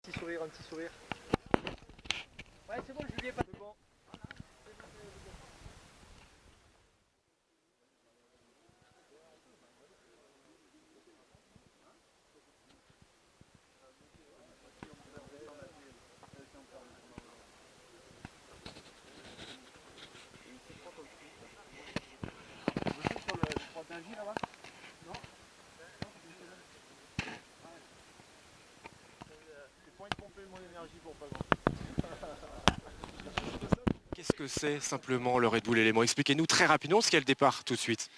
petit sourire, un petit sourire. Ouais, c'est bon, je lui ai pas. C'est bon. Qu'est-ce que c'est simplement le Red Bull Élément? Expliquez-nous très rapidement ce qu'est le départ tout de suite.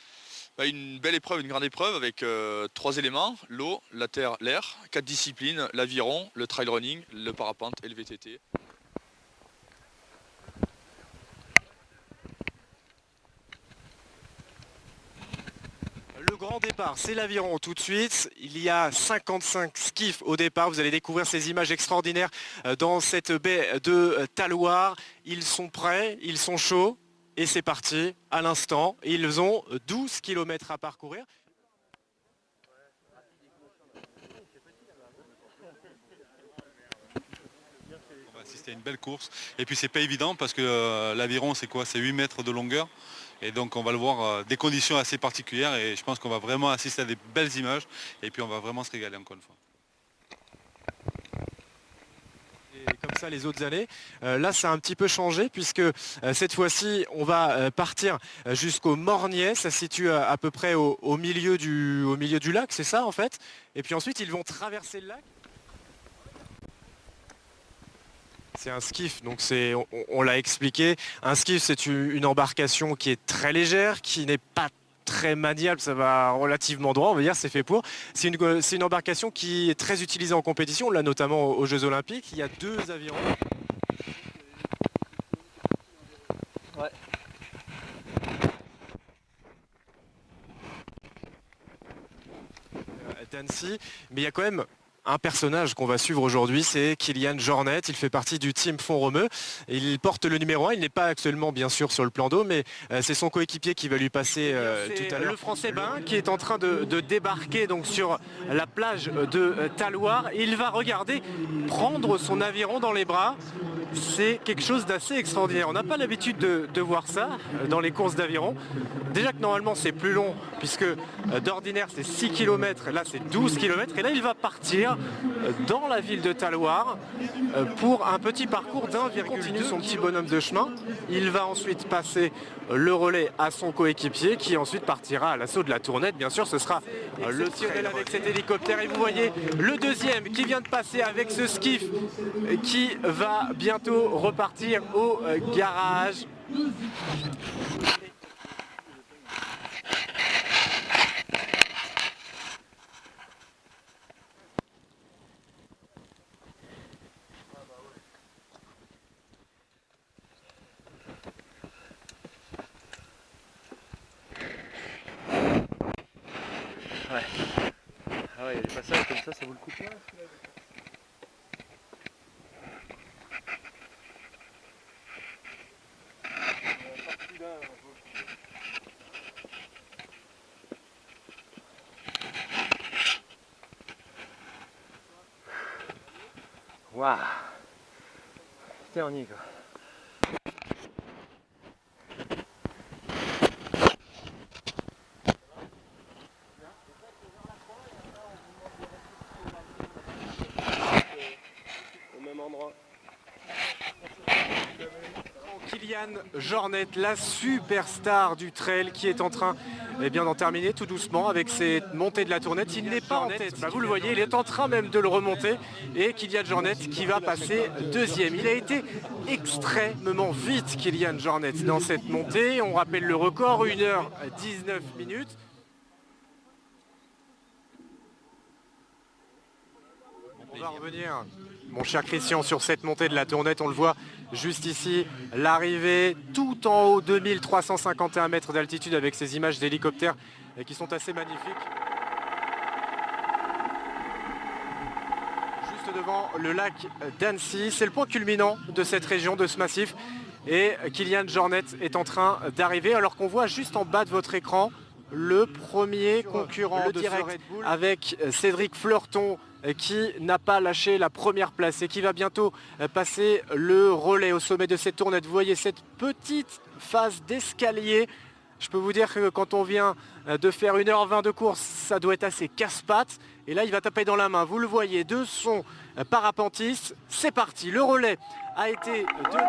Une belle épreuve, une grande épreuve avec 3 éléments, l'eau, la terre, l'air, 4 disciplines, l'aviron, le trail running, le parapente et le VTT. Le grand départ, c'est l'aviron tout de suite. Il y a 55 skiffs au départ. Vous allez découvrir ces images extraordinaires dans cette baie de Talloires. Ils sont prêts, ils sont chauds et c'est parti à l'instant. Ils ont 12 km à parcourir. On va assister à une belle course. Et puis c'est pas évident parce que l'aviron c'est quoi? C'est 8 mètres de longueur. Et donc on va le voir des conditions assez particulières et je pense qu'on va vraiment assister à des belles images et puis on va vraiment se régaler encore une fois. Et comme ça les autres années. Là ça a un petit peu changé puisque cette fois-ci on va partir jusqu'au Mornier, ça se situe à peu près au milieu du lac, c'est ça en fait. Et puis ensuite ils vont traverser le lac. C'est un skiff, donc on l'a expliqué. Un skiff, c'est une embarcation qui est très légère, qui n'est pas très maniable, ça va relativement droit, on va dire, c'est fait pour. C'est une embarcation qui est très utilisée en compétition, on l'a notamment aux Jeux Olympiques. Il y a 2 avirons. Ouais. D'Annecy, mais il y a quand même un personnage qu'on va suivre aujourd'hui, c'est Kilian Jornet. Il fait partie du team Font-Romeu. Il porte le numéro 1. Il n'est pas actuellement bien sûr sur le plan d'eau, mais c'est son coéquipier qui va lui passer tout à l'heure. Le Français Bain qui est en train de débarquer donc sur la plage de Talloires. Il va regarder prendre son aviron dans les bras. C'est quelque chose d'assez extraordinaire. On n'a pas l'habitude de voir ça dans les courses d'aviron. Déjà que normalement c'est plus long puisque d'ordinaire c'est 6 km, là c'est 12 km et là il va partir dans la ville de Talloires pour un petit parcours d'1,2 continue son petit bonhomme de chemin. Il va ensuite passer le relais à son coéquipier qui ensuite partira à l'assaut de la Tournette. Bien sûr ce sera le trail avec cet hélicoptère et vous voyez le deuxième qui vient de passer avec ce skiff qui va bientôt repartir au garage. Ouais. Ah ouais, il y a des passages comme ça vaut le coup. Waouh. Tiens, on y est quoi. Kilian Jornet, la superstar du trail qui est en train d'en terminer tout doucement avec ses montées de la Tournette. Il n'est pas en tête, vous le voyez, il est en train même de le remonter et Kilian Jornet qui va passer deuxième. Il a été extrêmement vite Kilian Jornet dans cette montée. On rappelle le record, 1h19 minutes. On va revenir, mon cher Christian, sur cette montée de la Tournette. On le voit juste ici, l'arrivée tout en haut, 2351 mètres d'altitude avec ces images d'hélicoptères qui sont assez magnifiques. Juste devant le lac d'Annecy, c'est le point culminant de cette région, de ce massif. Et Kilian Jornet est en train d'arriver alors qu'on voit juste en bas de votre écran le premier concurrent de ce Red Bull avec Cédric Fleurton qui n'a pas lâché la première place et qui va bientôt passer le relais au sommet de cette tournette. Vous voyez cette petite phase d'escalier. Je peux vous dire que quand on vient de faire 1h20 de course, ça doit être assez casse-pattes. Et là, il va taper dans la main. Vous le voyez, de son parapentiste. C'est parti, le relais a été donné.